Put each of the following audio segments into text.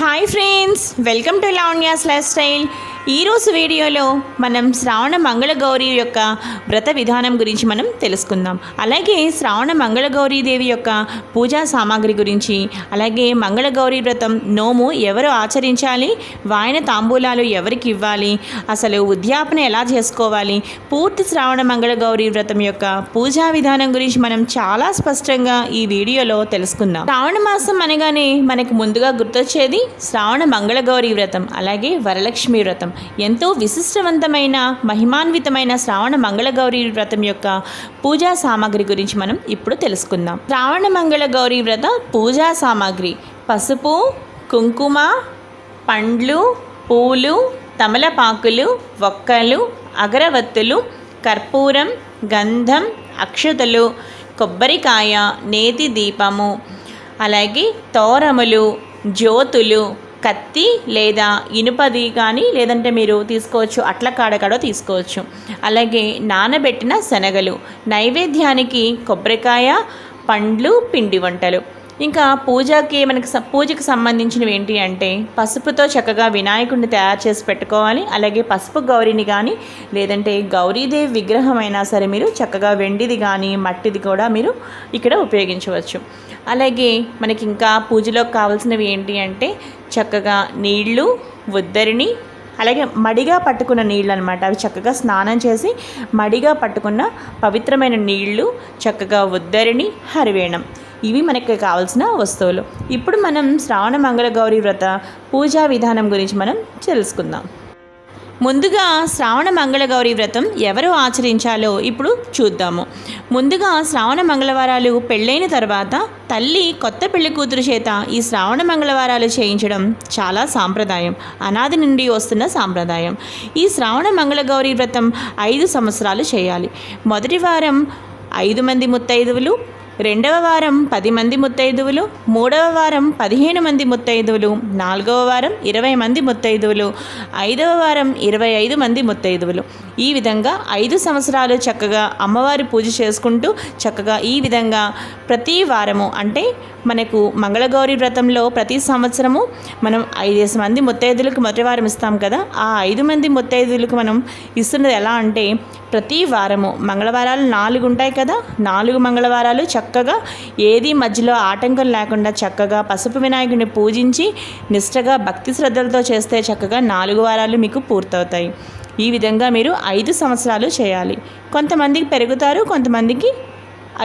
Hi friends, welcome to Lavanya's life style. ఈరోజు వీడియోలో మనం శ్రావణ మంగళగౌరి యొక్క వ్రత విధానం గురించి మనం తెలుసుకుందాం. అలాగే శ్రావణ మంగళగౌరీ దేవి యొక్క పూజా సామాగ్రి గురించి, అలాగే మంగళగౌరి వ్రతం నోము ఎవరు ఆచరించాలి, వాయన తాంబూలాలు ఎవరికి ఇవ్వాలి, అసలు ఉద్యాపన ఎలా చేసుకోవాలి, పూర్తి శ్రావణ మంగళగౌరి వ్రతం యొక్క పూజా విధానం గురించి మనం చాలా స్పష్టంగా ఈ వీడియోలో తెలుసుకుందాం. శ్రావణ మాసం అనగానే మనకు ముందుగా గుర్తొచ్చేది శ్రావణ మంగళగౌరి వ్రతం, అలాగే వరలక్ష్మి వ్రతం. ఎంతో విశిష్టవంతమైన మహిమాన్వితమైన శ్రావణ మంగళగౌరి వ్రతం యొక్క పూజా సామాగ్రి గురించి మనం ఇప్పుడు తెలుసుకుందాం. శ్రావణ మంగళగౌరి వ్రత పూజా సామాగ్రి: పసుపు, కుంకుమ, పండ్లు, పూలు, తమలపాకులు, వక్కలు, అగరవత్తులు, కర్పూరం, గంధం, అక్షతలు, కొబ్బరికాయ, నేతి దీపము, అలాగే తోరములు, జ్యోతులు, కత్తి లేదా ఇనుపది కానీ లేదంటే మీరు తీసుకోవచ్చు, అట్ల కాడకడో తీసుకోవచ్చు. అలాగే నానబెట్టిన శనగలు, నైవేద్యానికి కొబ్బరికాయ, పండ్లు, పిండి వంటలు. ఇంకా పూజకి సంబంధించినవి ఏంటి అంటే పసుపుతో చక్కగా వినాయకుడిని తయారు చేసి పెట్టుకోవాలి. అలాగే పసుపు గౌరిని కానీ లేదంటే గౌరీదేవి విగ్రహం అయినా సరే మీరు చక్కగా వెండిది కానీ మట్టిది కూడా మీరు ఇక్కడ ఉపయోగించవచ్చు. అలాగే మనకి ఇంకా పూజలోకి కావాల్సినవి ఏంటి అంటే చక్కగా నీళ్లు, ఉద్దరిని, అలాగే మడిగా పట్టుకున్న నీళ్ళు అనమాట. అవి చక్కగా స్నానం చేసి మడిగా పట్టుకున్న పవిత్రమైన నీళ్లు, చక్కగా ఉద్దరిని, హరివేణం. ఇవి మనకి కావాల్సిన వస్తువులు. ఇప్పుడు మనం శ్రావణ మంగళగౌరి వ్రత పూజా విధానం గురించి మనం తెలుసుకుందాం. ముందుగా శ్రావణ మంగళగౌరి వ్రతం ఎవరు ఆచరించాలో ఇప్పుడు చూద్దాము. ముందుగా శ్రావణ మంగళవారాలు పెళ్ళైన తర్వాత తల్లి కొత్త పెళ్లి కూతురు చేత ఈ శ్రావణ మంగళవారాలు చేయించడం చాలా సాంప్రదాయం, అనాది నుండి వస్తున్న సాంప్రదాయం. ఈ శ్రావణ మంగళగౌరి వ్రతం 5 సంవత్సరాలు చేయాలి. మొదటి వారం 5 మంది ముత్తైదువులు, రెండవ వారం 10 మంది ముత్తైదువులు, మూడవ వారం 15 మంది ముత్తైదువులు, నాలుగవ వారం 20 మంది ముత్తైదువులు, ఐదవ వారం 25 మంది ముత్తైదువులు. ఈ విధంగా 5 సంవత్సరాలు చక్కగా అమ్మవారి పూజ చేసుకుంటూ చక్కగా ఈ విధంగా ప్రతి వారము అంటే మనకు మంగళగౌరి వ్రతంలో ప్రతి సంవత్సరము మనం 5 మంది ముత్తైదులకు మొదటి వారం ఇస్తాం కదా, ఆ 5 మంది ముత్తైదులకు మనం ఇస్తున్నది ఎలా అంటే ప్రతి వారము మంగళవారాలు 4 ఉంటాయి కదా, 4 మంగళవారాలు చక్కగా ఏది మధ్యలో ఆటంకం లేకుండా చక్కగా పసుపు వినాయకుడిని పూజించి నిష్టగా భక్తి శ్రద్ధలతో చేస్తే చక్కగా 4 వారాలు మీకు పూర్తవుతాయి. ఈ విధంగా మీరు 5 సంవత్సరాలు చేయాలి. కొంతమందికి పెరుగుతారు, కొంతమందికి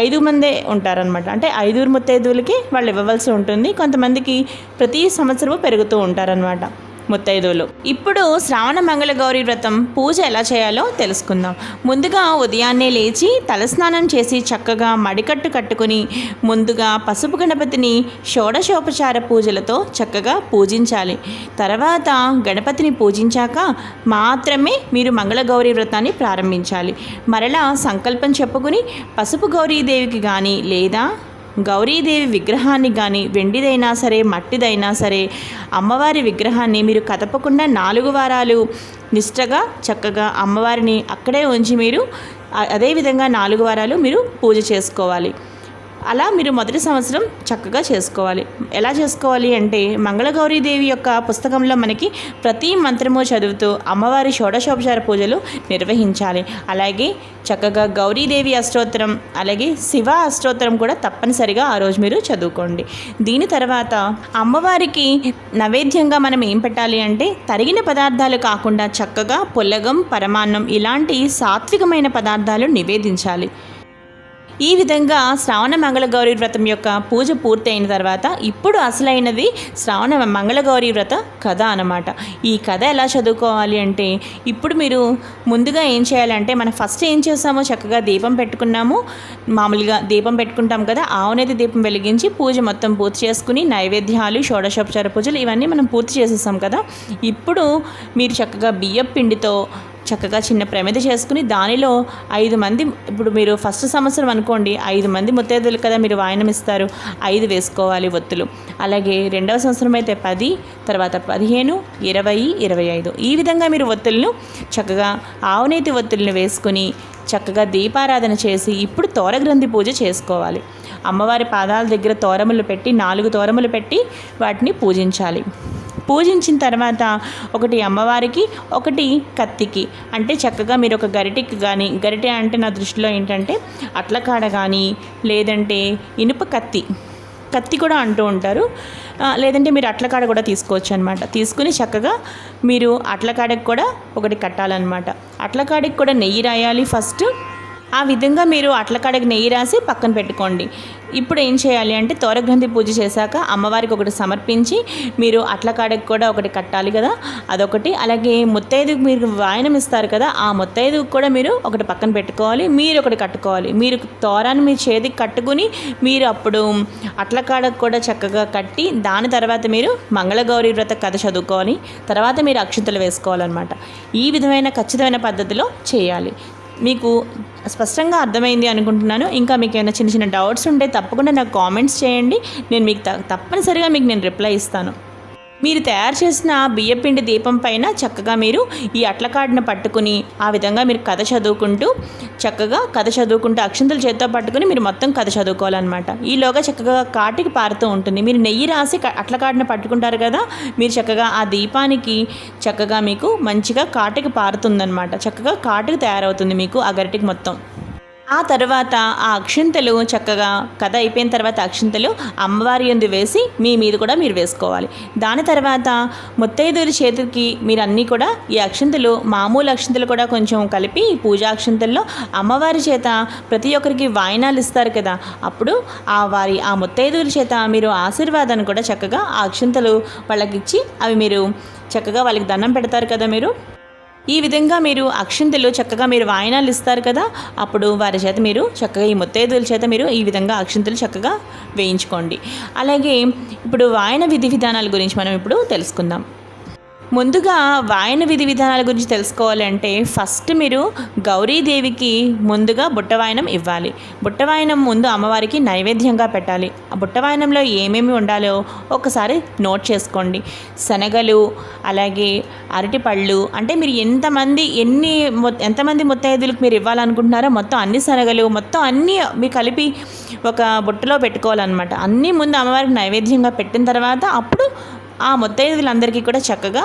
5 మందే ఉంటారనమాట. అంటే 5 ముత్తైదువులకి వాళ్ళు ఇవ్వవలసి ఉంటుంది. కొంతమందికి ప్రతి సంవత్సరము పెరుగుతూ ఉంటారనమాట ముత్తైదువులు. ఇప్పుడు శ్రావణ మంగళగౌరి వ్రతం పూజ ఎలా చేయాలో తెలుసుకుందాం. ముందుగా ఉదయాన్నే లేచి తలస్నానం చేసి చక్కగా మడికట్టు కట్టుకుని ముందుగా పసుపు గణపతిని షోడశోపచార పూజలతో చక్కగా పూజించాలి. తర్వాత గణపతిని పూజించాక మాత్రమే మీరు మంగళగౌరి వ్రతాన్ని ప్రారంభించాలి. మరలా సంకల్పం చెప్పుకుని పసుపు గౌరీదేవికి కానీ లేదా గౌరీదేవి విగ్రహాన్ని కానీ వెండిదైనా సరే మట్టిదైనా సరే అమ్మవారి విగ్రహాన్ని మీరు కదపకుండా 4 వారాలు నిష్టగా చక్కగా అమ్మవారిని అక్కడే ఉంచి మీరు అదేవిధంగా 4 వారాలు మీరు పూజ చేసుకోవాలి. అలా మీరు మొదటి సంవత్సరం చక్కగా చేసుకోవాలి. ఎలా చేసుకోవాలి అంటే మంగళగౌరీదేవి యొక్క పుస్తకంలో మనకి ప్రతి మంత్రము చదువుతూ అమ్మవారి షోడశోపచార పూజలు నిర్వహించాలి. అలాగే చక్కగా గౌరీదేవి అష్టోత్తరం అలాగే శివ అష్టోత్తరం కూడా తప్పనిసరిగా ఆ రోజు మీరు చదువుకోండి. దీని తర్వాత అమ్మవారికి నైవేద్యంగా మనం ఏం పెట్టాలి అంటే తరిగిన పదార్థాలు కాకుండా చక్కగా పులగం, పరమాన్నం ఇలాంటి సాత్వికమైన పదార్థాలు నివేదించాలి. ఈ విధంగా శ్రావణ మంగళగౌరి వ్రతం యొక్క పూజ పూర్తయిన తర్వాత ఇప్పుడు అసలైనది శ్రావణ మంగళగౌరి వ్రత కథ అన్నమాట. ఈ కథ ఎలా చదువుకోవాలి అంటే ఇప్పుడు మీరు ముందుగా ఏం చేయాలంటే మనం ఫస్ట్ ఏం చేస్తామో చక్కగా దీపం పెట్టుకున్నాము. మామూలుగా దీపం పెట్టుకుంటాం కదా, ఆవునేతి దీపం వెలిగించి పూజ మొత్తం పూర్తి చేసుకుని నైవేద్యాలు, షోడశోపచార పూజలు ఇవన్నీ మనం పూర్తి చేసేస్తాం కదా. ఇప్పుడు మీరు చక్కగా బియ్యం పిండితో చక్కగా చిన్న ప్రమిద చేసుకుని దానిలో 5 మంది, ఇప్పుడు మీరు ఫస్ట్ సంవత్సరం అనుకోండి 5 మంది ముత్తైదులు కదా మీరు వాయనం ఇస్తారు, 5 వేసుకోవాలి ఒత్తులు. అలాగే రెండవ సంవత్సరం అయితే 10, తర్వాత 15, 20, 25 ఈ విధంగా మీరు ఒత్తులను చక్కగా ఆవునేతి ఒత్తులను వేసుకుని చక్కగా దీపారాధన చేసి ఇప్పుడు తోరగ్రంథి పూజ చేసుకోవాలి. అమ్మవారి పాదాల దగ్గర తోరములు పెట్టి 4 తోరములు పెట్టి వాటిని పూజించాలి. పూజించిన తర్వాత ఒకటి అమ్మవారికి, ఒకటి కత్తికి. అంటే చక్కగా మీరు ఒక గరిటెకి కానీ, గరిటె అంటే నా దృష్టిలో ఏంటంటే అట్లకాడ కానీ, లేదంటే ఇనుప కత్తి కూడా అంటూ ఉంటారు, లేదంటే మీరు అట్లకాడ కూడా తీసుకోవచ్చు అనమాట. తీసుకుని చక్కగా మీరు అట్లకాడకి కూడా ఒకటి కట్టాలన్నమాట. అట్లకాడకి కూడా నెయ్యి రాయాలి ఫస్ట్. ఆ విధంగా మీరు అట్లకాడకి నెయ్యి రాసి పక్కన పెట్టుకోండి. ఇప్పుడు ఏం చేయాలి అంటే తోరగ్రంథి పూజ చేశాక అమ్మవారికి ఒకటి సమర్పించి మీరు అట్లకాడకి కూడా ఒకటి కట్టాలి కదా, అదొకటి. అలాగే ముత్తైదుకు మీరు వాయనం ఇస్తారు కదా, ఆ ముత్తైదుకు కూడా మీరు ఒకటి పక్కన పెట్టుకోవాలి, మీరు ఒకటి కట్టుకోవాలి. మీరు తోరాన్ని మీ చేతికి కట్టుకుని మీరు అప్పుడు అట్లకాడకు కూడా చక్కగా కట్టి దాని తర్వాత మీరు మంగళగౌరి వ్రత కథ చదువుకోవాలి. తర్వాత మీరు అక్షింతలు వేసుకోవాలన్నమాట. ఈ విధమైన ఖచ్చితమైన పద్ధతిలో చేయాలి. మీకు స్పష్టంగా అర్థమైంది అనుకుంటున్నాను. ఇంకా మీకు ఏమైనా చిన్న చిన్న డౌట్స్ ఉంటే తప్పకుండా నాకు కామెంట్స్ చేయండి. నేను మీకు తప్పనిసరిగా మీకు రిప్లై ఇస్తాను. మీరు తయారు చేసిన బియ్యపిండి దీపం పైన చక్కగా మీరు ఈ అట్లకాడను పట్టుకుని ఆ విధంగా మీరు కథ చదువుకుంటూ అక్షింతలు చేత్తో పట్టుకుని మీరు మొత్తం కథ చదువుకోవాలన్నమాట. ఈలోగా చక్కగా కాటికి పారుతూ ఉంటుంది. మీరు నెయ్యి రాసి అట్లకాడను పట్టుకుంటారు కదా, మీరు చక్కగా ఆ దీపానికి చక్కగా మీకు మంచిగా కాటికి పారుతుందన్నమాట. చక్కగా కాటికి తయారవుతుంది మీకు ఆ గరిటికి మొత్తం. ఆ తర్వాత ఆ అక్షింతలు చక్కగా కథ అయిపోయిన తర్వాత అక్షింతలు అమ్మవారి యందు వేసి మీ మీద కూడా మీరు వేసుకోవాలి. దాని తర్వాత ముత్తైదుల చేతికి మీరు అన్నీ కూడా ఈ అక్షింతలు మామూలు అక్షింతలు కూడా కొంచెం కలిపి పూజా అక్షింతల్లో అమ్మవారి చేత ప్రతి ఒక్కరికి వాయినాలు ఇస్తారు కదా, అప్పుడు ఆ ముత్తైదుల చేత మీరు ఆశీర్వాదాన్ని కూడా చక్కగా ఆ అక్షింతలు వాళ్ళకి ఇచ్చి అవి మీరు చక్కగా వాళ్ళకి దండం పెడతారు కదా. మీరు ఈ విధంగా మీరు అక్షింతలు చక్కగా మీరు వాయినాలు ఇస్తారు కదా, అప్పుడు వారి చేత మీరు చక్కగా ఈ ముత్తైదుల చేత మీరు ఈ విధంగా అక్షింతలు చక్కగా వేయించుకోండి. అలాగే ఇప్పుడు వాయన విధి విధానాల గురించి మనం ఇప్పుడు తెలుసుకుందాం. ముందుగా వాయన విధి విధానాల గురించి తెలుసుకోవాలంటే ఫస్ట్ మీరు గౌరీదేవికి ముందుగా బుట్టవాయనం ఇవ్వాలి. బుట్టవాయనం ముందు అమ్మవారికి నైవేద్యంగా పెట్టాలి. ఆ బుట్టవాయనంలో ఏమేమి ఉండాలో ఒకసారి నోట్ చేసుకోండి. శనగలు, అలాగే అరటిపళ్ళు, అంటే మీరు ఎంతమంది ముత్తైదులకు మీరు ఇవ్వాలనుకుంటున్నారో మొత్తం అన్ని శనగలు మొత్తం అన్నీ మీరు కలిపి ఒక బుట్టలో పెట్టుకోవాలన్నమాట. అన్నీ ముందు అమ్మవారికి నైవేద్యంగా పెట్టిన తర్వాత అప్పుడు ఆ ముత్తైదులందరికీ కూడా చక్కగా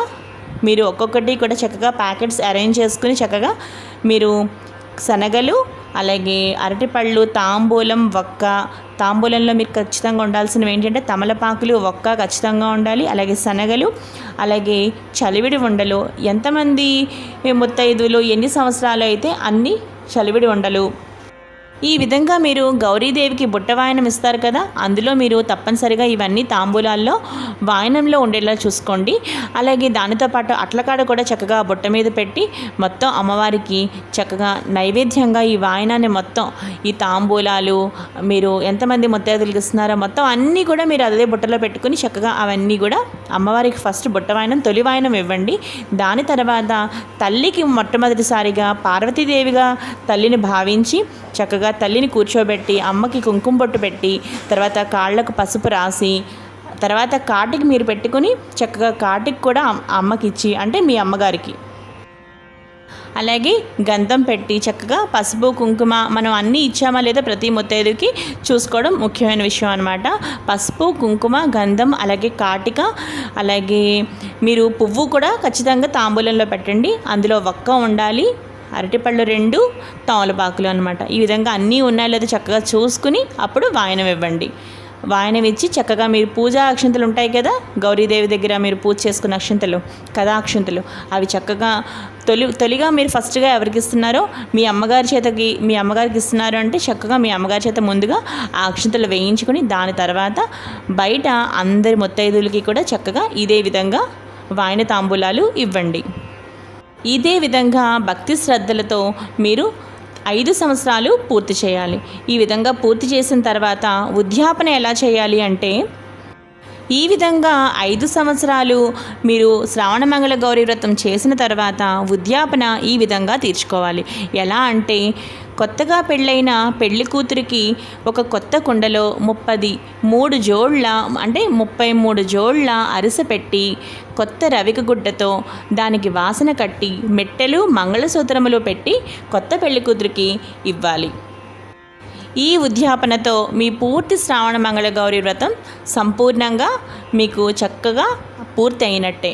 మీరు ఒక్కొక్కటి కూడా చక్కగా ప్యాకెట్స్ అరేంజ్ చేసుకుని చక్కగా మీరు శనగలు, అలాగే అరటిపళ్ళు, తాంబూలం, వక్క. తాంబూలంలో మీరు ఖచ్చితంగా ఉండాల్సినవి ఏంటంటే తమలపాకులు, వక్క ఖచ్చితంగా ఉండాలి. అలాగే శనగలు, అలాగే చలివిడి ఉండలు. ఎంతమంది ముత్తైదులు ఎన్ని సంవత్సరాలు అయితే అన్ని చలివిడి ఉండలు. ఈ విధంగా మీరు గౌరీదేవికి బుట్ట వాయనం ఇస్తారు కదా, అందులో మీరు తప్పనిసరిగా ఇవన్నీ తాంబూలాల్లో వాయనంలో ఉండేలా చూసుకోండి. అలాగే దానితో పాటు అట్లకాడ కూడా చక్కగా బుట్ట మీద పెట్టి మొత్తం అమ్మవారికి చక్కగా నైవేద్యంగా ఈ వాయనాన్ని మొత్తం ఈ తాంబూలాలు మీరు ఎంతమంది ముత్తైదులకు ఇస్తున్నారో మొత్తం అన్నీ కూడా మీరు అదే బుట్టలో పెట్టుకుని చక్కగా అవన్నీ కూడా అమ్మవారికి ఫస్ట్ బుట్ట వాయనం తొలి వాయనం ఇవ్వండి. దాని తర్వాత తల్లికి మొట్టమొదటిసారిగా పార్వతీదేవిగా తల్లిని భావించి చక్కగా తల్లిని కూర్చోబెట్టి అమ్మకి కుంకుమ బొట్టు పెట్టి తర్వాత కాళ్ళకు పసుపు రాసి తర్వాత కాటికి మీరు పెట్టుకుని చక్కగా కాటికి కూడా అమ్మకి ఇచ్చి, అంటే మీ అమ్మగారికి అలాగే గంధం పెట్టి చక్కగా పసుపు కుంకుమ మనం అన్నీ ఇచ్చామా లేదా ప్రతి ముత్తైదుకి చూసుకోవడం ముఖ్యమైన విషయం అనమాట. పసుపు, కుంకుమ, గంధం, అలాగే కాటిక, అలాగే మీరు పువ్వు కూడా ఖచ్చితంగా తాంబూలంలో పెట్టండి. అందులో వక్క ఉండాలి, అరటిపళ్ళు 2, తమలపాకులు అనమాట. ఈ విధంగా అన్నీ ఉన్నాయో లేదో చక్కగా చూసుకుని అప్పుడు వాయనం ఇవ్వండి. వాయనం ఇచ్చి చక్కగా మీరు పూజా అక్షింతలు ఉంటాయి కదా, గౌరీదేవి దగ్గర మీరు పూజ చేసుకున్న అక్షింతలు, కథా అక్షింతలు, అవి చక్కగా తొలిగా మీరు ఫస్ట్గా ఎవరికి ఇస్తున్నారో మీ అమ్మగారికి ఇస్తున్నారు అంటే చక్కగా మీ అమ్మగారి చేత ముందుగా ఆ అక్షింతలు వేయించుకొని దాని తర్వాత బయట అందరి ముత్తైదులకి కూడా చక్కగా ఇదే విధంగా వాయన తాంబూలాలు ఇవ్వండి. ఇదే విధంగా భక్తి శ్రద్ధలతో మీరు 5 సంవత్సరాలు పూర్తి చేయాలి. ఈ విధంగా పూర్తి చేసిన తర్వాత ఉద్యాపన ఎలా చేయాలి అంటే ఈ విధంగా 5 సంవత్సరాలు మీరు శ్రావణమంగళ గౌరీ వ్రతం చేసిన తర్వాత ఉద్యాపన ఈ విధంగా తీర్చుకోవాలి. ఎలా అంటే కొత్తగా పెళ్ళైన పెళ్లి కూతురికి ఒక కొత్త కుండలో 33 జోళ్ళ అంటే 33 జోళ్ళ అరిసె పెట్టి కొత్త రవిక గుడ్డతో దానికి వాసన కట్టి మెట్టెలు మంగళసూత్రములు పెట్టి కొత్త పెళ్లి కూతురికి ఇవ్వాలి. ఈ ఉద్యాపనతో మీ పూర్తి శ్రావణ మంగళ గౌరీ వ్రతం సంపూర్ణంగా మీకు చక్కగా పూర్తి అయినట్టే.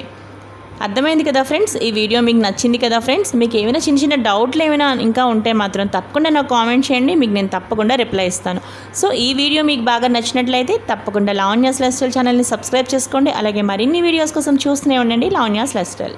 అర్థమైంది కదా ఫ్రెండ్స్. ఈ వీడియో మీకు నచ్చింది కదా ఫ్రెండ్స్. మీకు ఏమైనా చిన్న చిన్న డౌట్లు ఏమైనా ఇంకా ఉంటే మాత్రం తప్పకుండా నాకు కామెంట్ చేయండి, మీకు నేను తప్పకుండా రిప్లై ఇస్తాను. సో ఈ వీడియో మీకు బాగా నచ్చినట్లయితే తప్పకుండా లావణ్యాస్ లైఫ్ స్టైల్ ఛానల్ని సబ్స్క్రైబ్ చేసుకోండి. అలాగే మరిన్ని వీడియోస్ కోసం చూస్తూనే ఉండండి లావణ్యాస్ లైఫ్ స్టైల్.